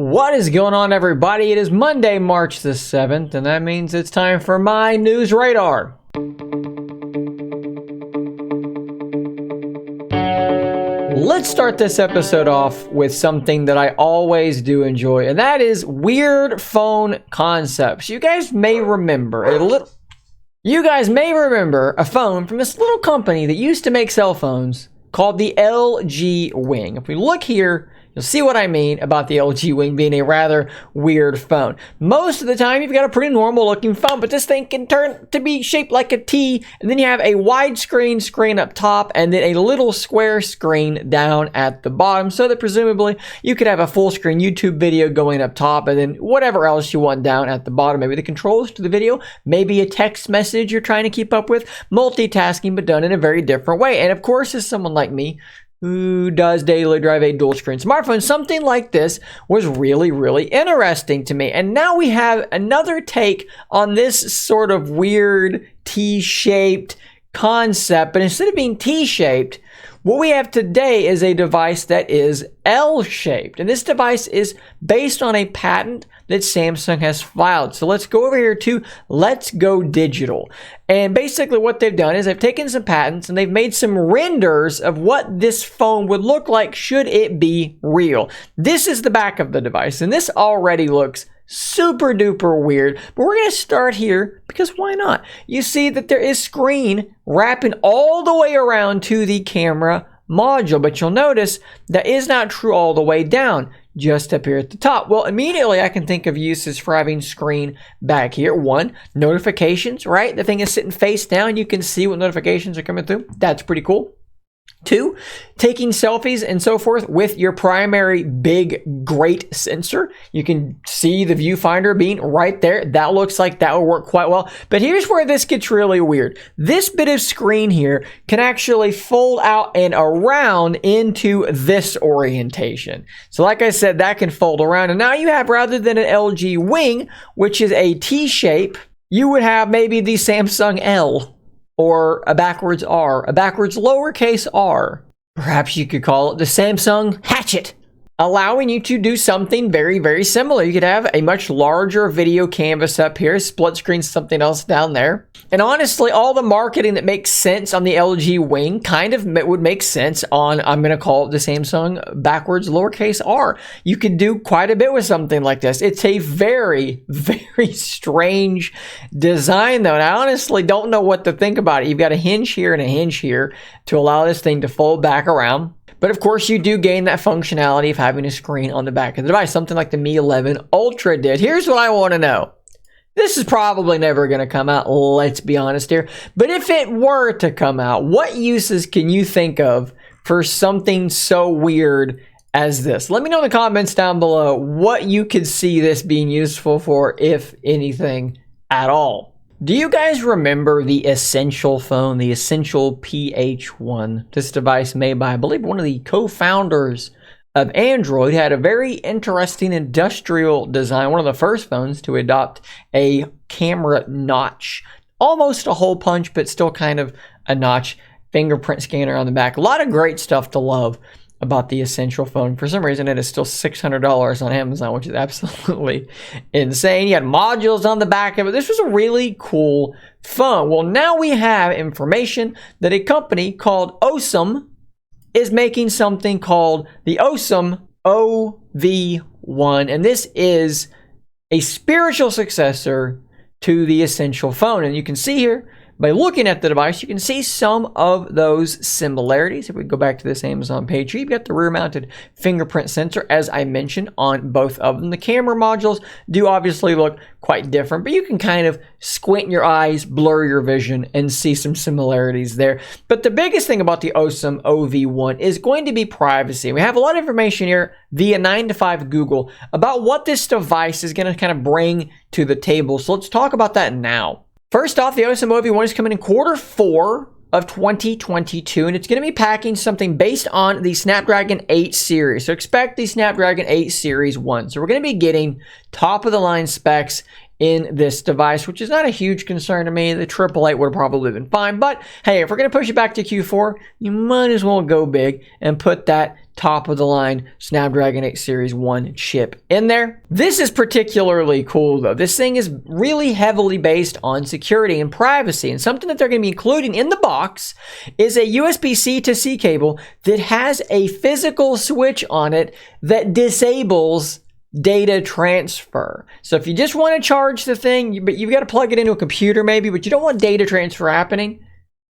What is going on, everybody? It is Monday, March the 7th, and that means it's time for my news radar. Let's start this episode off with something that I always do enjoy, and that is weird phone concepts. You guys may remember a phone from this little company that used to make cell phones called the LG Wing. If we look here, you'll see what I mean about the LG Wing being a rather weird phone. Most of the time, you've got a pretty normal looking phone, but this thing can turn to be shaped like a T, and then you have a widescreen screen up top, and then a little square screen down at the bottom, so that presumably you could have a full screen YouTube video going up top, and then whatever else you want down at the bottom. Maybe the controls to the video, maybe a text message you're trying to keep up with, multitasking, but done in a very different way. And of course, as someone like me, who does daily drive a dual screen smartphone, something like this was really interesting to me. And now we have another take on this sort of weird T-shaped concept, but instead of being T-shaped, what we have today is a device that is L-shaped. And this device is based on a patent that Samsung has filed. So let's go over here to Let's Go Digital. And basically what they've done is they've taken some patents and they've made some renders of what this phone would look like should it be real. This is the back of the device, and this already looks super duper weird, but we're going to start here because why not? You see that there is screen wrapping all the way around to the camera module, but you'll notice that is not true all the way down, just up here at the top. Well, immediately I can think of uses for having screen back here. One, notifications, right? The thing is sitting face down. You can see what notifications are coming through. That's pretty cool. Two, taking selfies and so forth with your primary big, great sensor. You can see the viewfinder being right there. That looks like that will work quite well. But here's where this gets really weird. This bit of screen here can actually fold out and around into this orientation. So like I said, that can fold around. And now you have, rather than an LG Wing, which is a T shape, you would have maybe the Samsung L, or a backwards R, a backwards lowercase r. Perhaps you could call it the Samsung Hatchet, allowing you to do something very similar. You could have a much larger video canvas up here, split screen something else down there. And honestly, all the marketing that makes sense on the LG Wing kind of would make sense on, I'm going to call it the Samsung backwards lowercase r. You could do quite a bit with something like this. It's a very strange design though, and I honestly don't know what to think about it. You've got a hinge here and a hinge here to allow this thing to fold back around. But of course, you do gain that functionality of having a screen on the back of the device, something like the Mi 11 Ultra did. Here's what I want to know. This is probably never going to come out, let's be honest here. But if it were to come out, what uses can you think of for something so weird as this? Let me know in the comments down below what you could see this being useful for, if anything at all. Do you guys remember the Essential phone, the Essential PH1? This device made by, I believe, one of the co-founders of Android. Had a very interesting industrial design. One of the first phones to adopt a camera notch. Almost a hole punch, but still kind of a notch. Fingerprint scanner on the back. A lot of great stuff to love about the Essential phone. For some reason, it is still $600 on Amazon, which is absolutely insane. You had modules on the back of it. This was a really cool phone. Well, now we have information that a company called OSOM is making something called the OSOM OV1, and this is a spiritual successor to the Essential phone. And you can see here, by looking at the device, you can see some of those similarities. If we go back to this Amazon page here, you've got the rear-mounted fingerprint sensor, as I mentioned, on both of them. The camera modules do obviously look quite different, but you can kind of squint your eyes, blur your vision, and see some similarities there. But the biggest thing about the OSOM OV1 is going to be privacy. We have a lot of information here via 9to5 Google about what this device is going to kind of bring to the table. So let's talk about that now. First off, the OSOM OV1 is coming in Q4 of 2022, and it's going to be packing something based on the Snapdragon 8 series. So expect the Snapdragon 8 Series 1. So we're going to be getting top-of-the-line specs in this device, which is not a huge concern to me. The 888 would have probably been fine. But hey, if we're going to push it back to Q4, you might as well go big and put that top of the line Snapdragon 8 Series 1 chip in there. This is particularly cool though. This thing is really heavily based on security and privacy, and something that they're going to be including in the box is a USB-C to C cable that has a physical switch on it that disables data transfer. So if you just want to charge the thing, but you've got to plug it into a computer maybe, but you don't want data transfer happening,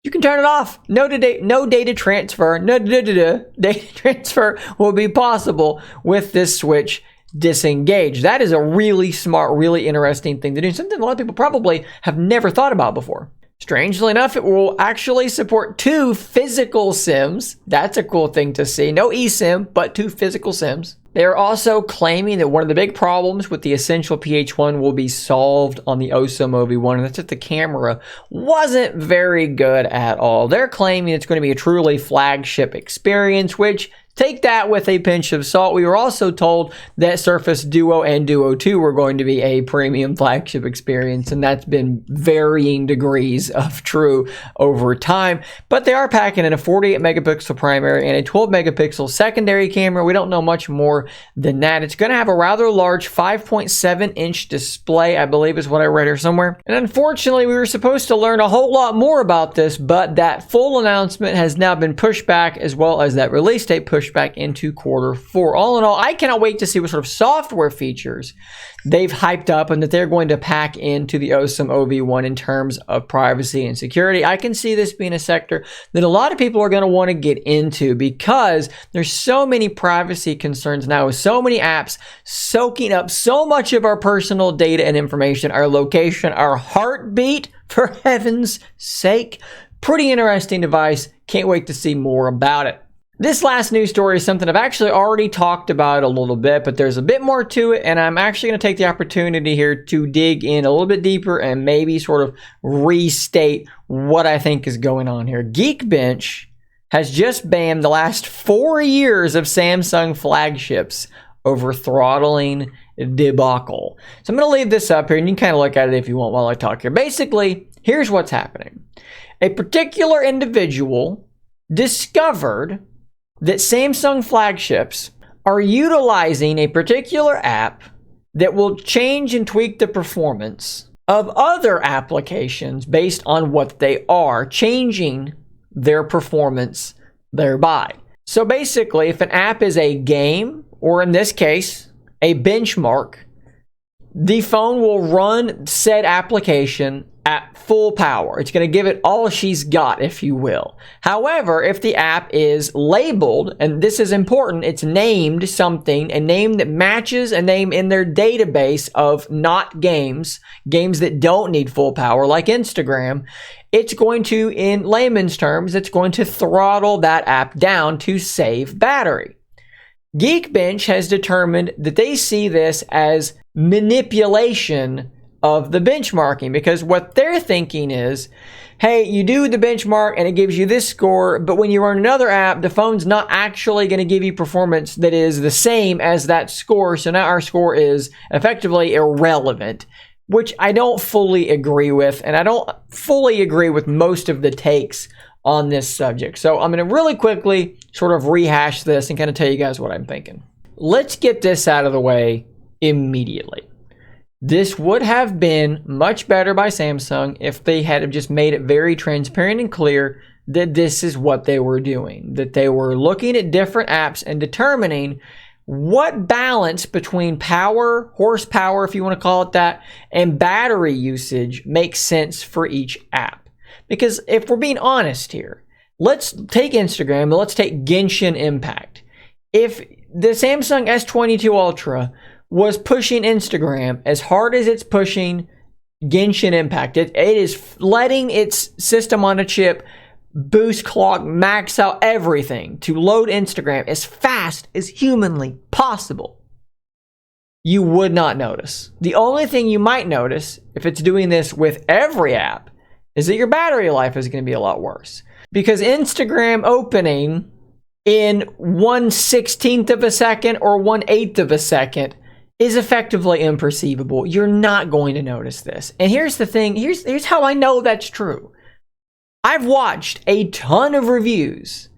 you can turn it off. No data transfer. Data transfer will be possible with this switch disengaged. That is a really smart, really interesting thing to do. Something a lot of people probably have never thought about before. Strangely enough, it will actually support 2 physical SIMs. That's a cool thing to see. No eSIM, but 2 physical SIMs. They are also claiming that one of the big problems with the Essential PH1 will be solved on the OSOM OV1, and that's that the camera wasn't very good at all. They're claiming it's going to be a truly flagship experience, which take that with a pinch of salt. We were also told that Surface Duo and Duo 2 were going to be a premium flagship experience, and that's been varying degrees of true over time. But they are packing in a 48 megapixel primary and a 12 megapixel secondary camera. We don't know much more than that. It's going to have a rather large 5.7-inch display, I believe is what I read here somewhere. And unfortunately, we were supposed to learn a whole lot more about this, but that full announcement has now been pushed back, as well as that release date pushed back into Q4. All in all, I cannot wait to see what sort of software features they've hyped up and that they're going to pack into the OSOM OV1 in terms of privacy and security. I can see this being a sector that a lot of people are going to want to get into because there's so many privacy concerns now with so many apps soaking up so much of our personal data and information, our location, our heartbeat, for heaven's sake. Pretty interesting device. Can't wait to see more about it. This last news story is something I've actually already talked about a little bit, but there's a bit more to it, and I'm actually going to take the opportunity here to dig in a little bit deeper and maybe sort of restate what I think is going on here. GeekBench has just banned the last 4 years of Samsung flagships over throttling debacle. So I'm going to leave this up here, and you can kind of look at it if you want while I talk here. Basically, here's what's happening. A particular individual discovered that Samsung flagships are utilizing a particular app that will change and tweak the performance of other applications based on what they are, changing their performance thereby. So basically, if an app is a game, or in this case, a benchmark, the phone will run said application at full power. It's going to give it all she's got, if you will. Games if the app is labeled, and this is important, it's named something, a name that matches a name in their database of not games that don't need full power, like Instagram, it's going to, in layman's terms, it's going to throttle that app down to save battery. GeekBench has determined that they see this as manipulation of the benchmarking, because what they're thinking is, hey, you do the benchmark and it gives you this score, but when you run another app, the phone's not actually going to give you performance that is the same as that score, so now our score is effectively irrelevant, which I don't fully agree with, and I don't fully agree with most of the takes on this subject. So I'm going to really quickly sort of rehash this and kind of tell you guys what I'm thinking. Let's get this out of the way immediately. This would have been much better by Samsung if they had just made it very transparent and clear that this is what they were doing, that they were looking at different apps and determining what balance between power, horsepower, if you want to call it that, and battery usage makes sense for each app. Because if we're being honest here, let's take Instagram and let's take Genshin Impact. If the Samsung S22 Ultra was pushing Instagram as hard as it's pushing Genshin Impact, it is letting its system on a chip boost, clock, max out everything to load Instagram as fast as humanly possible, you would not notice. The only thing you might notice, if it's doing this with every app, is that your battery life is going to be a lot worse. Because Instagram opening in 1/16 of a second or 1/8 of a second is effectively imperceivable. You're not going to notice this. And here's the thing, here's how I know that's true. I've watched a ton of reviews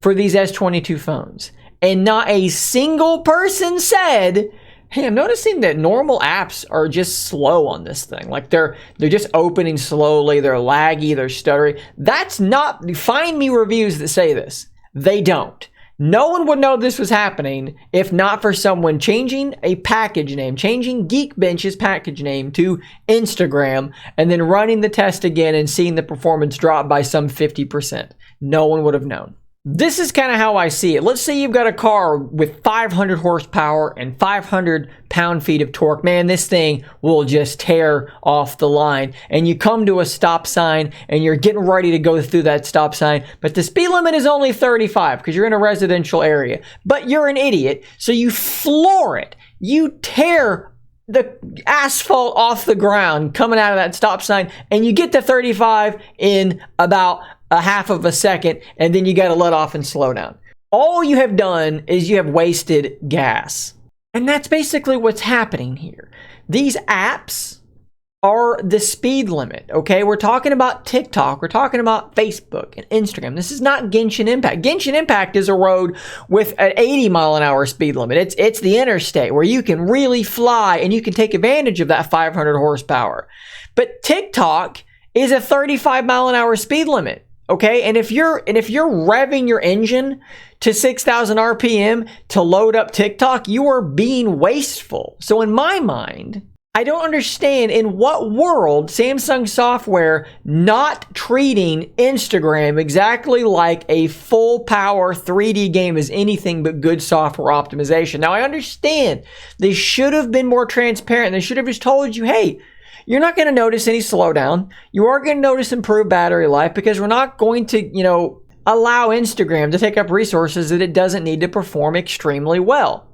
for these S22 phones, and not a single person said, hey, I'm noticing that normal apps are just slow on this thing. Like they're just opening slowly, they're laggy, they're stuttering. That's not, find me reviews that say this. They don't. No one would know this was happening if not for someone changing a package name, changing GeekBench's package name to Instagram, and then running the test again and seeing the performance drop by some 50%. No one would have known. This is kind of how I see it. Let's say you've got a car with 500 horsepower and 500 pound-feet of torque. Man, this thing will just tear off the line. And you come to a stop sign and you're getting ready to go through that stop sign, but the speed limit is only 35 because you're in a residential area. But you're an idiot, so you floor it. You tear the asphalt off the ground coming out of that stop sign, and you get to 35 in about a half of a second, and then you got to let off and slow down. All you have done is you have wasted gas. And that's basically what's happening here. These apps are the speed limit, okay? We're talking about TikTok, we're talking about Facebook and Instagram. This is not Genshin Impact. Genshin Impact is a road with an 80-mile-an-hour speed limit. It's the interstate where you can really fly and you can take advantage of that 500 horsepower. But TikTok is a 35-mile-an-hour speed limit. Okay, and if you're revving your engine to 6,000 RPM to load up TikTok, you are being wasteful. So in my mind, I don't understand in what world Samsung software not treating Instagram exactly like a full power 3D game is anything but good software optimization. Now I understand they should have been more transparent. They should have just told you, hey, you're not going to notice any slowdown. You are going to notice improved battery life because we're not going to, allow Instagram to take up resources that it doesn't need to perform extremely well.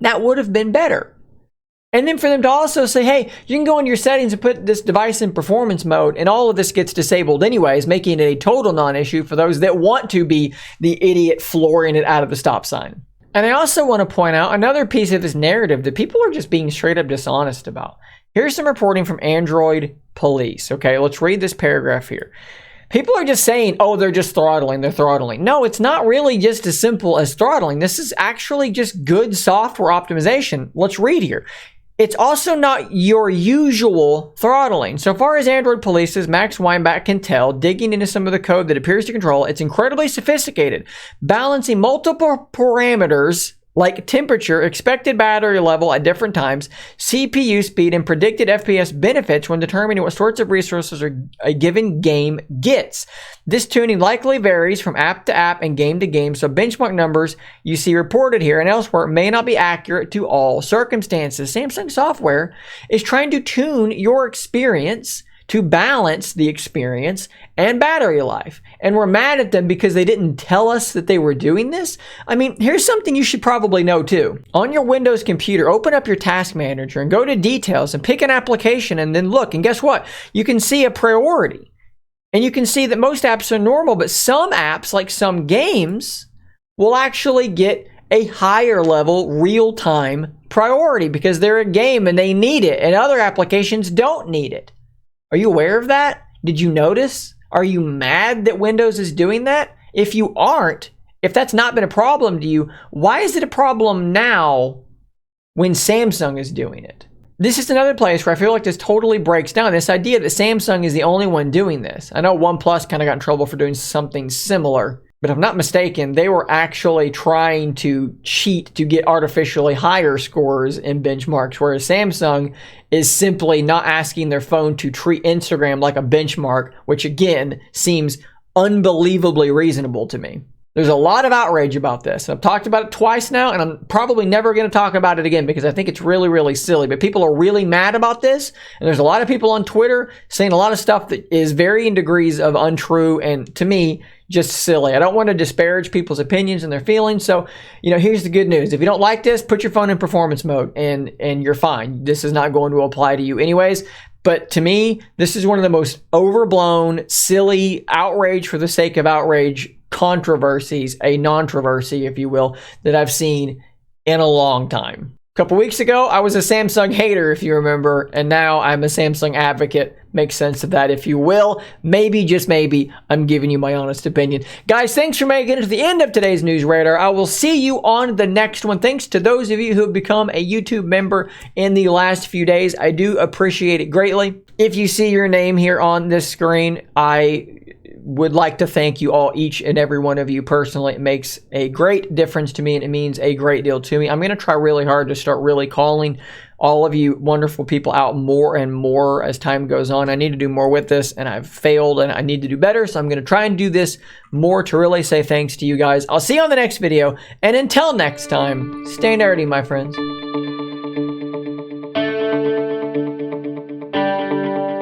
That would have been better. And then for them to also say, hey, you can go in your settings and put this device in performance mode, and all of this gets disabled anyways, making it a total non-issue for those that want to be the idiot flooring it out of the stop sign. And I also want to point out another piece of this narrative that people are just being straight up dishonest about. Here's some reporting from Android Police. Okay, let's read this paragraph here. People are just saying, oh, they're just throttling, they're throttling. No, it's not really just as simple as throttling. This is actually just good software optimization. Let's read here. It's also not your usual throttling. So far as Android Police's Max Weinbach can tell, digging into some of the code that appears to control, it's incredibly sophisticated, balancing multiple parameters like temperature, expected battery level at different times, CPU speed, and predicted FPS benefits when determining what sorts of resources a given game gets. This tuning likely varies from app to app and game to game, so benchmark numbers you see reported here and elsewhere may not be accurate to all circumstances. Samsung software is trying to tune your experience to balance the experience and battery life. And we're mad at them because they didn't tell us that they were doing this. I mean, here's something you should probably know too. On your Windows computer, open up your task manager and go to details and pick an application and then look. And guess what? You can see a priority. And you can see that most apps are normal, but some apps, like some games, will actually get a higher level real-time priority because they're a game and they need it. And other applications don't need it. Are you aware of that? Did you notice? Are you mad that Windows is doing that? If you aren't, if that's not been a problem to you, why is it a problem now when Samsung is doing it? This is another place where I feel like this totally breaks down this idea that Samsung is the only one doing this. I know OnePlus kind of got in trouble for doing something similar, but if I'm not mistaken, they were actually trying to cheat to get artificially higher scores in benchmarks, whereas Samsung is simply not asking their phone to treat Instagram like a benchmark, which again seems unbelievably reasonable to me. There's a lot of outrage about this. I've talked about it twice now, and I'm probably never going to talk about it again because I think it's really, really silly. But people are really mad about this, and there's a lot of people on Twitter saying a lot of stuff that is varying degrees of untrue, and to me, just silly. I don't want to disparage people's opinions and their feelings. So, here's the good news. If you don't like this, put your phone in performance mode, and you're fine. This is not going to apply to you anyways. But to me, this is one of the most overblown, silly, outrage for the sake of outrage controversies, a non-troversy, if you will, that I've seen in a long time. couple weeks ago, I was a Samsung hater, if you remember, and now I'm a Samsung advocate. Make sense of that, if you will. Maybe, just maybe, I'm giving you my honest opinion. Guys, thanks for making it to the end of today's News Radar. I will see you on the next one. Thanks to those of you who have become a YouTube member in the last few days. I do appreciate it greatly. If you see your name here on this screen, I would like to thank you all, each and every one of you personally. It makes a great difference to me, and it means a great deal to me. I'm going to try really hard to start really calling all of you wonderful people out more and more as time goes on. I need to do more with this, and I've failed, and I need to do better, so I'm going to try and do this more to really say thanks to you guys. I'll see you on the next video, and until next time, stay nerdy, my friends.